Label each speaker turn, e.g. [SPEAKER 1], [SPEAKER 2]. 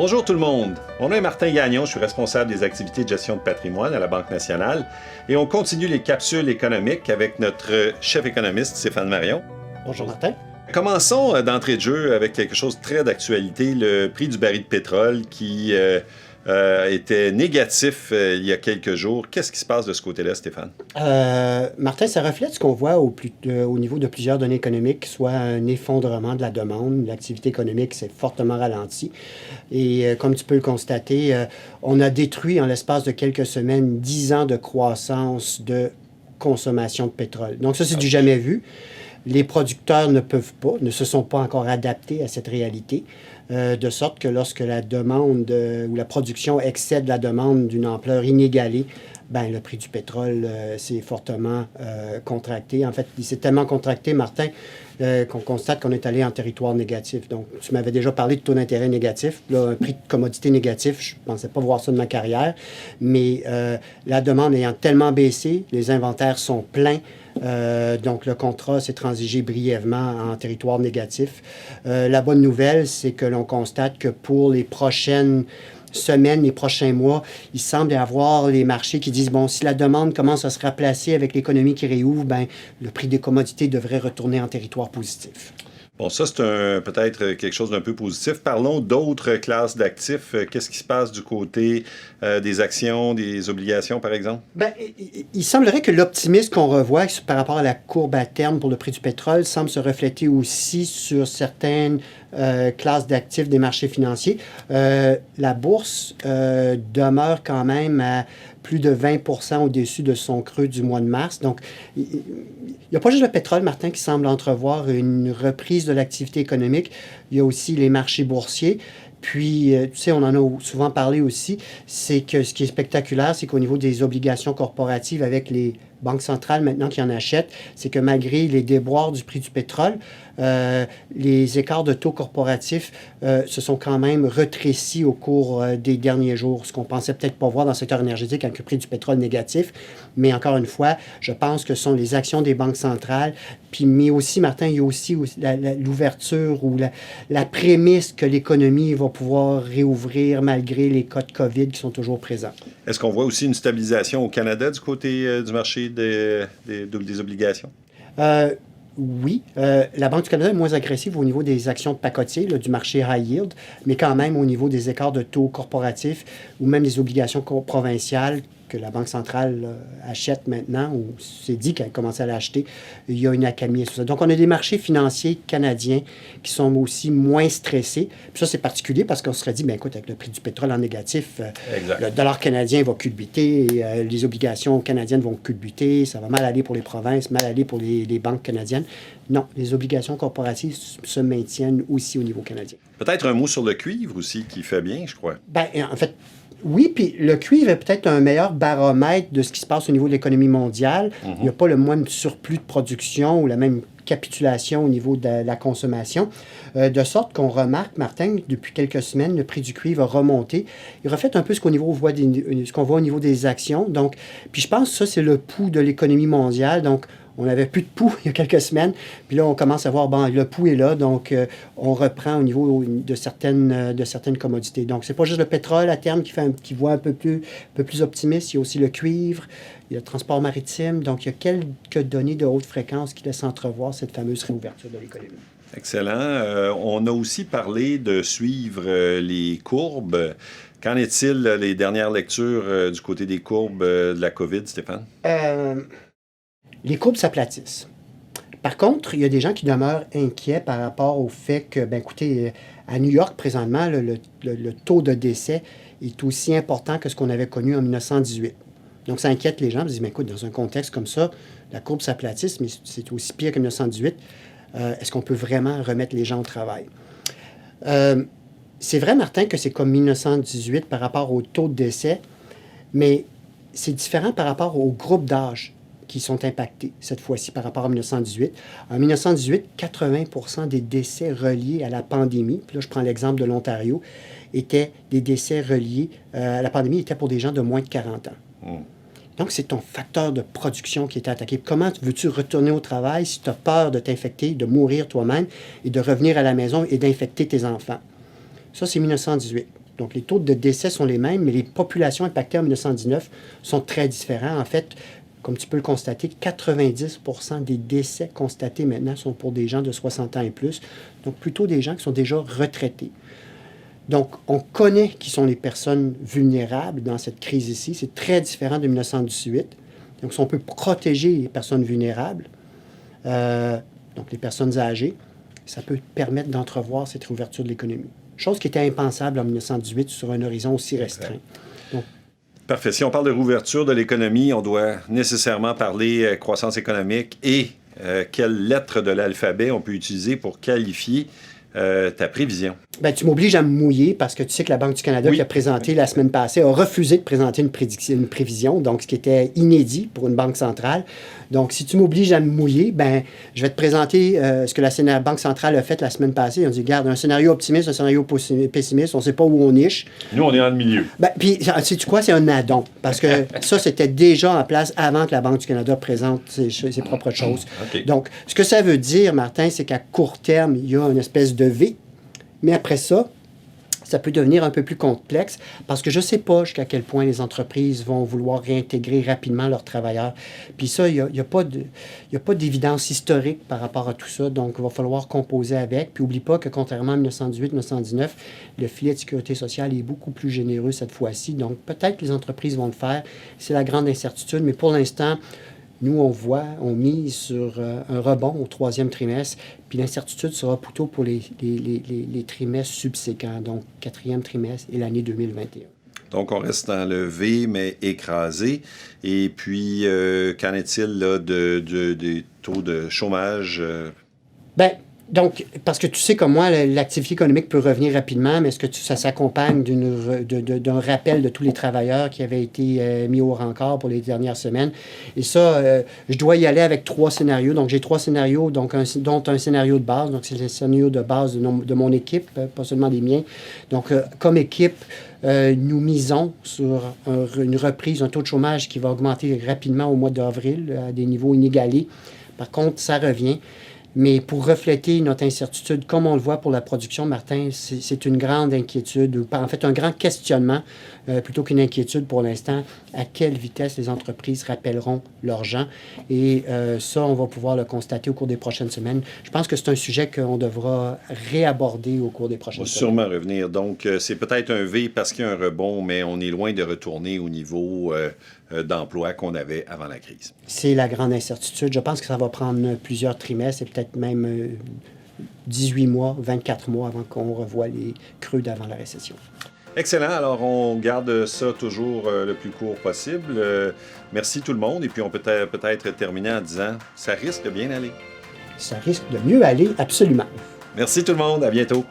[SPEAKER 1] Bonjour tout le monde, mon nom est Martin Gagnon, je suis responsable des activités de gestion de patrimoine à la Banque nationale et on continue les capsules économiques avec notre chef économiste Stéphane Marion.
[SPEAKER 2] Bonjour Martin.
[SPEAKER 1] Commençons d'entrée de jeu avec quelque chose de très d'actualité, le prix du baril de pétrole qui était négatif il y a quelques jours. Qu'est-ce qui se passe de ce côté-là, Stéphane?
[SPEAKER 2] Martin, ça reflète ce qu'on voit au niveau de plusieurs données économiques, soit un effondrement de la demande. L'activité économique s'est fortement ralentie. Et comme tu peux le constater, on a détruit en l'espace de quelques semaines 10 ans de croissance de consommation de pétrole. Donc ça, c'est du jamais vu. Les producteurs ne se sont pas encore adaptés à cette réalité, de sorte que lorsque la demande ou la production excède la demande d'une ampleur inégalée, ben, le prix du pétrole s'est fortement contracté. En fait, il s'est tellement contracté, Martin, qu'on constate qu'on est allé en territoire négatif. Donc, tu m'avais déjà parlé de taux d'intérêt négatif. Là, un prix de commodité négatif, je ne pensais pas voir ça de ma carrière, mais la demande ayant tellement baissé, les inventaires sont pleins. Donc, le contrat s'est transigé brièvement en territoire négatif. La bonne nouvelle, c'est que l'on constate que pour les prochaines semaines, les prochains mois, il semble y avoir les marchés qui disent, bon, si la demande commence à se replacer avec l'économie qui réouvre, ben, le prix des commodités devrait retourner en territoire positif.
[SPEAKER 1] Bon, ça, c'est peut-être quelque chose d'un peu positif. Parlons d'autres classes d'actifs. Qu'est-ce qui se passe du côté des actions, des obligations, par exemple?
[SPEAKER 2] Bien, il semblerait que l'optimisme qu'on revoit par rapport à la courbe à terme pour le prix du pétrole semble se refléter aussi sur certaines classes d'actifs des marchés financiers. La bourse demeure quand même à plus de 20% au-dessus de son creux du mois de mars. Donc, il n'y a pas juste le pétrole, Martin, qui semble entrevoir une reprise de l'activité économique. Il y a aussi les marchés boursiers. Puis, tu sais, on en a souvent parlé aussi, c'est que ce qui est spectaculaire, c'est qu'au niveau des obligations corporatives avec les banques centrales maintenant qui en achètent, c'est que malgré les déboires du prix du pétrole, les écarts de taux corporatifs se sont quand même rétrécis au cours des derniers jours, ce qu'on pensait peut-être pas voir dans le secteur énergétique avec le prix du pétrole négatif. Mais encore une fois, je pense que ce sont les actions des banques centrales. Puis, mais aussi, Martin, il y a aussi l'ouverture ou la prémisse que l'économie va pouvoir réouvrir malgré les cas de COVID qui sont toujours présents.
[SPEAKER 1] Est-ce qu'on voit aussi une stabilisation au Canada du côté du marché des obligations?
[SPEAKER 2] Oui, la Banque du Canada est moins agressive au niveau des actions de pacotier, là, du marché high yield, mais quand même au niveau des écarts de taux corporatifs ou même des obligations provinciales que la Banque centrale achète maintenant, ou s'est dit qu'elle commençait à l'acheter, il y a une accalmie sur ça. Donc, on a des marchés financiers canadiens qui sont aussi moins stressés. Puis ça, c'est particulier parce qu'on se serait dit, bien écoute, avec le prix du pétrole en négatif, le dollar canadien va culbuter, les obligations canadiennes vont culbuter, ça va mal aller pour les provinces, mal aller pour les banques canadiennes. Non, les obligations corporatives se maintiennent aussi au niveau canadien.
[SPEAKER 1] Peut-être un mot sur le cuivre aussi qui fait bien, je crois.
[SPEAKER 2] Bien, en fait, oui, puis le cuivre est peut-être un meilleur baromètre de ce qui se passe au niveau de l'économie mondiale. Il n'y a pas le même surplus de production ou la même capitulation au niveau de la consommation. De sorte qu'on remarque, Martin, depuis quelques semaines, le prix du cuivre a remonté. Il reflète un peu ce qu'on voit au niveau des actions. Donc, puis je pense que ça, c'est le pouls de l'économie mondiale. Donc, on n'avait plus de pouls il y a quelques semaines. Puis là, on commence à voir, bon, le pouls est là, donc on reprend au niveau de certaines commodités. Donc, c'est pas juste le pétrole à terme qui voit un peu plus optimiste. Il y a aussi le cuivre, il y a le transport maritime. Donc, il y a quelques données de haute fréquence qui laissent entrevoir cette fameuse réouverture de l'économie.
[SPEAKER 1] Excellent. On a aussi parlé de suivre les courbes. Qu'en est-il les dernières lectures du côté des courbes de la COVID, Stéphane?
[SPEAKER 2] Les courbes s'aplatissent. Par contre, il y a des gens qui demeurent inquiets par rapport au fait que, ben écoutez, à New York, présentement, le taux de décès est aussi important que ce qu'on avait connu en 1918. Donc, ça inquiète les gens. Ils se disent, ben écoute, dans un contexte comme ça, la courbe s'aplatisse, mais c'est aussi pire que 1918. Est-ce qu'on peut vraiment remettre les gens au travail? C'est vrai, Martin, que c'est comme 1918 par rapport au taux de décès, mais c'est différent par rapport au groupe d'âge qui sont impactés cette fois-ci par rapport à 1918. En 1918, 80% des décès reliés à la pandémie, puis là je prends l'exemple de l'Ontario, étaient des décès reliés à la pandémie, étaient pour des gens de moins de 40 ans. Donc, c'est ton facteur de production qui est attaqué. Comment veux-tu retourner au travail si tu as peur de t'infecter, de mourir toi-même et de revenir à la maison et d'infecter tes enfants? Ça, c'est 1918. Donc, les taux de décès sont les mêmes, mais les populations impactées en 1919 sont très différents. En fait, comme tu peux le constater, 90% des décès constatés maintenant sont pour des gens de 60 ans et plus, donc plutôt des gens qui sont déjà retraités. Donc, on connaît qui sont les personnes vulnérables dans cette crise ici. C'est très différent de 1918. Donc, si on peut protéger les personnes vulnérables, donc les personnes âgées, ça peut permettre d'entrevoir cette réouverture de l'économie. Chose qui était impensable en 1918 sur un horizon aussi restreint. Donc,
[SPEAKER 1] parfait. Si on parle de réouverture de l'économie, on doit nécessairement parler croissance économique et quelle lettre de l'alphabet on peut utiliser pour qualifier ta prévision.
[SPEAKER 2] Bien, tu m'obliges à me mouiller parce que tu sais que la Banque du Canada qui a présenté la semaine passée a refusé de présenter une prévision, donc ce qui était inédit pour une banque centrale. Donc, si tu m'obliges à me mouiller, ben, je vais te présenter ce que la Banque centrale a fait la semaine passée. On dit, regarde, un scénario optimiste, un scénario pessimiste, on ne sait pas où on niche.
[SPEAKER 1] Nous, on est dans le milieu.
[SPEAKER 2] Ben, puis, sais-tu quoi? C'est un addon. Parce que ça, c'était déjà en place avant que la Banque du Canada présente ses propres choses.
[SPEAKER 1] Okay.
[SPEAKER 2] Donc, ce que ça veut dire, Martin, c'est qu'à court terme, il y a une espèce de V. Mais après ça, ça peut devenir un peu plus complexe parce que je ne sais pas jusqu'à quel point les entreprises vont vouloir réintégrer rapidement leurs travailleurs. Puis ça, il n'y a pas d'évidence historique par rapport à tout ça. Donc, il va falloir composer avec. Puis n'oublie pas que contrairement à 1918-1919, le filet de sécurité sociale est beaucoup plus généreux cette fois-ci. Donc, peut-être que les entreprises vont le faire. C'est la grande incertitude. Mais pour l'instant, nous, on mise sur un rebond au troisième trimestre, puis l'incertitude sera plutôt pour les trimestres subséquents, donc quatrième trimestre et l'année 2021.
[SPEAKER 1] Donc, on reste dans le V, mais écrasé. Et puis, qu'en est-il là, des taux de chômage?
[SPEAKER 2] Bien, donc, parce que tu sais comme moi, l'activité économique peut revenir rapidement, mais est-ce que ça s'accompagne d'un rappel de tous les travailleurs qui avaient été mis au rencard pour les dernières semaines? Et ça, je dois y aller avec 3 scénarios. Donc, j'ai 3 scénarios, dont un scénario de base. Donc, c'est le scénario de base de mon équipe, pas seulement des miens. Donc, comme équipe, nous misons sur une reprise, un taux de chômage qui va augmenter rapidement au mois d'avril à des niveaux inégalés. Par contre, ça revient. Mais pour refléter notre incertitude, comme on le voit pour la production, Martin, c'est une grande inquiétude, ou en fait un grand questionnement, plutôt qu'une inquiétude pour l'instant, à quelle vitesse les entreprises rappelleront leurs gens. Et ça, on va pouvoir le constater au cours des prochaines semaines. Je pense que c'est un sujet qu'on devra réaborder au cours des prochaines semaines.
[SPEAKER 1] On va sûrement revenir. Donc, c'est peut-être un V parce qu'il y a un rebond, mais on est loin de retourner au niveau d'emploi qu'on avait avant la crise.
[SPEAKER 2] C'est la grande incertitude. Je pense que ça va prendre plusieurs trimestres et peut-être même 18 mois, 24 mois avant qu'on revoie les creux d'avant la récession.
[SPEAKER 1] Excellent. Alors, on garde ça toujours le plus court possible. Merci tout le monde. Et puis, on peut peut-être terminer en disant, ça risque de bien aller.
[SPEAKER 2] Ça risque de mieux aller, absolument.
[SPEAKER 1] Merci tout le monde. À bientôt.